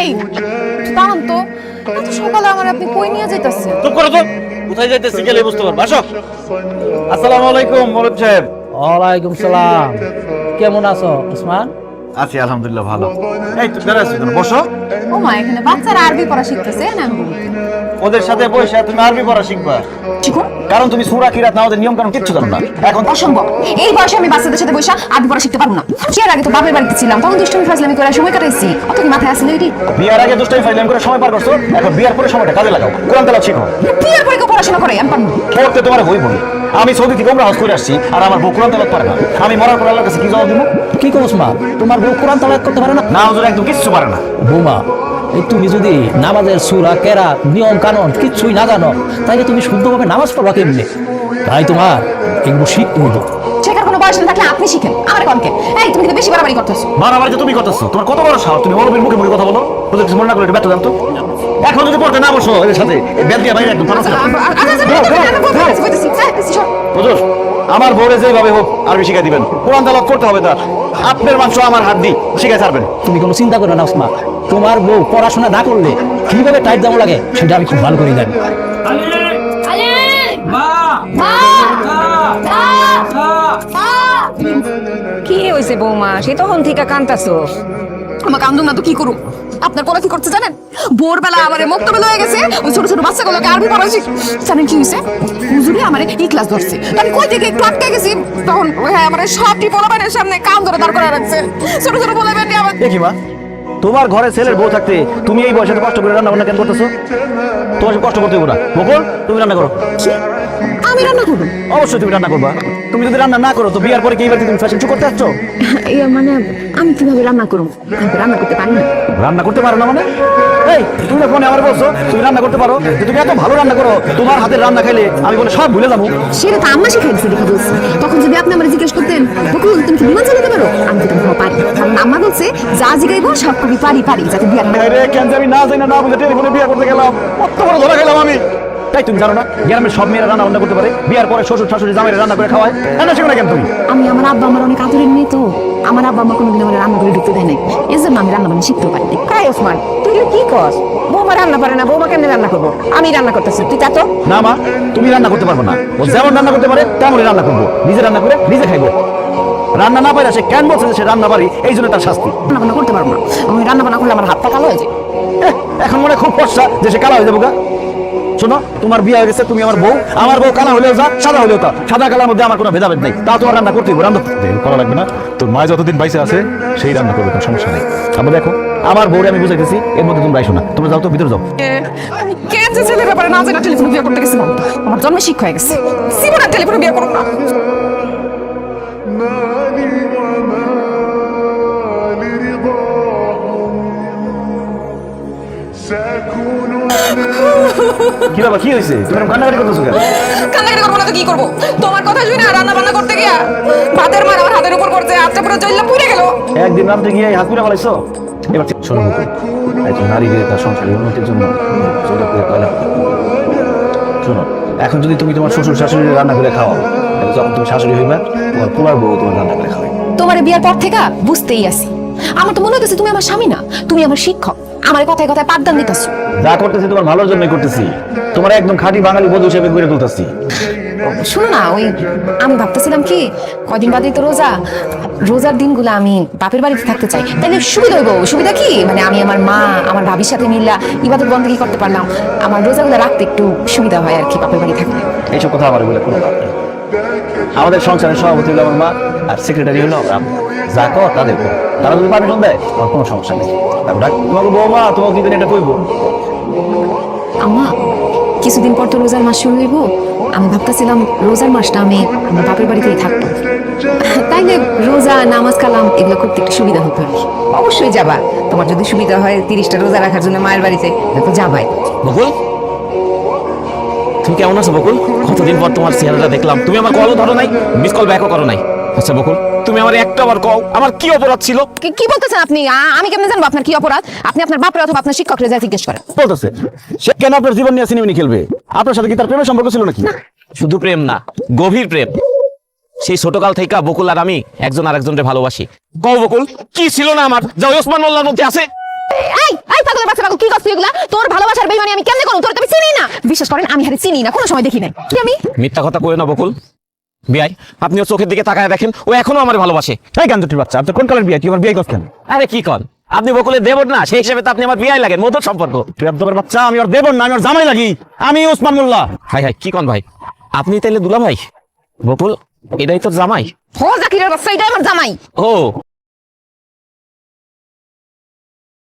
এই দাঁড়ান তো, এত সকালে আমার আপনি কই নিয়ে যাইতেছেন? চুপ করো তো, কোথায় যাইতেছি গেলে বুঝতে পারবো। আসো। আসসালামু আলাইকুম মরদ সাহেব। ওয়ালাইকুম সালাম। কেমন আছো ওসমান? আছি আলহামদুলিল্লাহ ভালো। এই তো বেড়ে আছি, বসো। ও মা, এখানে বাচ্চারা আরবি পড়া শিখতেছে না? ওদের সাথে বসে তুমি আরবি পড়া শিখবা, শিখুন। কারণ তুমি সূরা কিরাত না ওদের নিয়ম কানুন কিচ্ছু জানো না। এখন অসম্ভব, এই বয়সে আমি বাচ্চাদের সাথে বসে আরবি পড়া শিখতে পারবো না। বিয়ের আগে তো বাপের বাড়িতে ছিলাম, তখন দুষ্টুমি ফাজলামি করে সময় কাটাইছি। অত কি মাথায় আসলে এটি? বিয়ার আগে দুষ্টামি ফাইলাম করে সময় পার করছো, এখন বিয়ার পরে সময়টা কাজে লাগাও, কোরআন তেলাওয়াত শিখো। বিয়ের পরে কেউ পড়াশোনা করে? আমি পারবো না। পড়তে তোমার বই বলি। আমি সৌদি থেকে ওমরা হজ করে আসছি, আর আমার বউ কোরআন তেলাওয়াত পারে না। আমি মরার পর আল্লাহর কাছে কি জবাব দিব? কি করো ওসমান, তোমার বউ কোরআন তেলাওয়াত করতে পারে না? না হুজুর, একদম কিচ্ছু পারে না। বৌমা, এই তুমি যদি নামাজের সূরা কেরাত নিয়ম কানুন কিচ্ছুই না জানো, তাইলে তুমি শুদ্ধভাবে নামাজ পড়বা কেমনে? তাই তোমার এগুলো শিখতে হইব। শেখার কোনো বয়স না থাকলে আপনি শিখেন, আমার কনকে। এই তুমি কিন্তু বেশি বাড়াবাড়ি করতেছো। বাড়াবাড়ি যে তুমি করতেছো, তোমার কত বড় সাহস, তুমি ওর মুখে মুখে কথা বলো। হুজুর কিছু মনে না করে একটু ব্যর্থ দাও তো। এখন যদি পড়তে না বসো এর সাথে এই ব্যাগ দিয়ে বাইরে একদম পারো। হুজুর, আমার বউরে যেভাবে হোক আরবি শিখাই দিবেন, কোরআন তেলাওয়াত করতে হবে তার। আপনার মাংস আমার হাত দিয়ে শিখাই ছাড়বেন। তুমি কোনো চিন্তা করো না ওসমান, তোমার বউ পড়াশোনা না করলে কিভাবে টাইট দেওয়া লাগে সেটা আমি খুব ভালো করে জানি। কি হয়েছে বৌমা? সে তখন থেকে কান্তাছো। আমার কান্দুম না তো কি করু? আপনার কোলা কি করতে জানেন? ভোরবেলা আমার মক্তবে লয়ে গেছে, ওই ছোট ছোট বাচ্চাগুলোকে আরবি পড়াচ্ছি। জানেন কি হয়েছে? হুজুরে আমার এই ক্লাস ধরছে, তো আমি কই থেকে একটু আটকে গেছি, তখন হ্যাঁ আমার সবটি পোলাপানের সামনে কান ধরে দাঁড় করে রাখছে। ছোট ছোট পোলাপান আমার। দেখি মা, তোমার ঘরে ছেলের বউ থাকতে তুমি এই বয়সে কষ্ট করে রান্না বান্না কেন করতেছো? তোমার সব কষ্ট করতে হবে না। বকুল, তুমি রান্না করো। আমি রান্না করবো? অবশ্যই তুমি রান্না করবা। তুমি যদি রান্না না করো তো বিয়ার পরে কি এবার তুমি ফ্যাশন শো করতে আসছো? মানে আমি কিভাবে রান্না করবো? আমি রান্না করতে পারি না। রান্না করতে পারো না মানে? এই তুমি ফোনে আমার বলছো তুমি রান্না করতে পারো, যে তুমি এত ভালো রান্না করো, তোমার হাতের রান্না খাইলে আমি বলে সব ভুলে যাবো। সেটা তো আম্মা শিখাইছে দেখা বলছে। তখন যদি আপনি আমার জিজ্ঞেস করতেন, বকুল তুমি কি বিমান চালাতে পারো, আমি তো তখন পারি। কারণ আম্মা বলছে যা জিগাইবো সব কবি পারি পারি, যাতে বিয়ার আরে কেন যে আমি না জানি না বুঝে টেলিফোনে বিয়ে করতে গেলাম, কত বড় ধরা খেলাম আমি। তাই তুমি জানো না গ্রামের সব মেয়েরা রান্না বান্না করতে পারে? বিয়ার পরে শ্বশুর শাশুড়ি জামাইরা রান্না করে খাওয়ায়, রান্না শিখো না কেন তুমি? আমি আমার আব্বা আমার অনেক আদরের মেয়ে তো, আমার আব্বা আমার কোনোদিন আমার রান্না করে ঢুকতে দেয় নাই, এই জন্য আমি রান্না বান্না শিখতেও পারি। কাই ওসমান, তুই কি কস? বৌমা রান্না পারে না, বৌমা কেমনে রান্না করবো? আমি রান্না করতেছি, তুই তা তো। না মা, তুমি রান্না করতে পারবে না। ও যেমন রান্না করতে পারে তেমনই রান্না করবো, নিজে রান্না করে নিজে খাইবো। রান্না না পারে সে কেন বলছে যে সে রান্না পারি, এই জন্য তার শাস্তি। রান্না বান্না করতে পারবো না, আমি রান্না বান্না করলে আমার হাতটা কালো হয়ে যায়। এখন মনে খুব ফর্সা যে সে কালা হয়ে যাবো গা। শোনো, তোমার বিয়ে হয়ে গেছে, তুমি আমার বউ। আমার বউ কালা হলেও যা, সাদা হলেও তা। সাদা কালার মধ্যে আমার কোনো ভেদাভেদ নেই। তা তোমার রান্না করতে হবে, রান্না করা লাগবে না। তোর মা যতদিন বাইসে আছে সেই রান্না করবে, কোনো সমস্যা নেই। আমরা দেখো আমার বউরে আমি বুঝাইতেছি, এর মধ্যে তোমরা আইসো না। তোমরা যাও তো, ভিতরে যাও। কে যে ছেলের ব্যাপারে না জানা টেলিফোনে বিয়ে করতে গেছিলাম, আমার জন্মে শিক্ষা হয়ে গেছে। জীবনে টেলিফোনে বিয়ে করবো না। কি বাবা, কি হয়েছে? তুমি এরকম কান্নাকাটি করতেছো কেন? কান্নাকাটি করবো না তো কি করবো? তোমার কথা শুনে রান্না বান্না করতে গিয়া ভাতের মার আমার হাতের উপর পড়ছে, হাতটা পুরো জ্বললে পুড়ে গেল। একদিন রাত্রে গিয়ে হাত পুড়ে ফেলাইছো। এবার শোনো বকুল, একজন নারীদের তার সংসারের উন্নতির জন্য জোরে করে কয়লা। শোনো, এখন যদি তুমি তোমার শ্বশুর শাশুড়ি রান্না করে খাও, তাহলে যখন তুমি শাশুড়ি হইবা তোমার পুরার বউ তোমার রান্না করে খাবে। তোমার বিয়ার পর থেকে বুঝতেই আছি, আমার তো মনে হইতেছে তুমি আমার স্বামী না, তুমি আমার শিক্ষক। আমার কথায় কথায় পাঠদান দিতেছো। যা করতেছি তোমার ভালোর জন্যই করতেছি। তোমার একদম খাঁটি বাঙালি বধূ হিসেবে গড়ে তুলতেছি। শুনো না, ওই আমি ভাবতেছিলাম কি কয়দিন বাদেই তো রোজা, রোজার দিনগুলো আমি বাপের বাড়িতে থাকতে চাই। তাইলে সুবিধা হইব। সুবিধা কি মানে আমি আমার মা আমার ভাবির সাথে মিল্লা ইবাদত বন্দেগী করতে পারলাম, আমার রোজাগুলো রাখতে একটু সুবিধা হয় আর কি বাপের বাড়ি থাকলে। এইসব কথা আমার বলে কোনো লাভ নেই। আমাদের সংসারের সভাপতি হলো আমার মা, আর সেক্রেটারি হলো আমার আম্মা। যা কর তাদের কর, তারা যদি পারমিশন দেয় আমার কোনো সমস্যা নেই। তারপর তোমাকে বৌমা তোমাকে কিন্তু এটা কইবো। আম্মা, কিছুদিন পর তো রোজার মাস শুরু হইব, আমি ভাবতেছিলাম রোজার মাসটা আমি আমার বাপের বাড়িতেই থাকবো। তাইলে রোজা নামাজ কালাম এগুলো করতে একটু সুবিধা হতো আর কি। অবশ্যই যাবা, তোমার যদি সুবিধা হয় 30টা রোজা রাখার জন্য মায়ের বাড়িতে, তো যাবাই। বকুল, তুমি কেমন আছো বকুল? কতদিন পর তোমার চেহারাটা দেখলাম। তুমি আমার কলও ধরো নাই, মিস কল ব্যাকও করো নাই। আচ্ছা বকুল, তুমি আমার একটা বার কও আমার কি অপরাধ ছিল? কি বলতেছেন আপনি? আমি কেমনে জানবো আপনার কি অপরাধ? আপনি আপনার বাপের অথবা আপনার শিক্ষকরে যা জিজ্ঞেস করেন। বলতেছে সে কেন আপনার জীবন নিয়ে সিনেমিনি খেলবে? আপনার সাথে কি তার প্রেমের সম্পর্ক ছিল নাকি? শুধু প্রেম না, গভীর প্রেম। সেই ছোটকাল থেকে বকুল আর আমি একজন আরেকজনকে ভালোবাসি। কও বকুল, কি ছিল না আমার যা ওসমান মোল্লার মধ্যে আছে? এই পাগলের বাচ্চা পাগল কি করছিস এগুলা? তোর ভালোবাসার বেইমানি আমি কেমনে করব? তোর তো আমি চিনি না। বিশ্বাস করেন আমি হারে চিনি না, কোনো সময় দেখি নাই। কি আমি? মিথ্যা কথা কইও না বকুল। বিয়াই, আপনি ওর চোখের দিকে তাকায় দেখেন, ও এখনো আমার ভালোবাসে। এই গান্দটির বাচ্চা, আপনি কোন কালের বিয়ে? তুই আমার বিয়ে করছেন? আরে কি কন, আপনি বকুলের দেবর না, সেই হিসেবে তো আপনি আমার বিয়াই লাগেন, মধুর সম্পর্ক। তুই একদমের বাচ্চা, আমি ওর দেবর না, আমি ওর জামাই লাগি। আমি ওসমান মোল্লা। হাই হাই, কি কন ভাই, আপনি তাইলে দুলা ভাই? বকুল, এটাই তো জামাই। হ জাকিরের বাচ্চা, এটা আমার জামাই। ও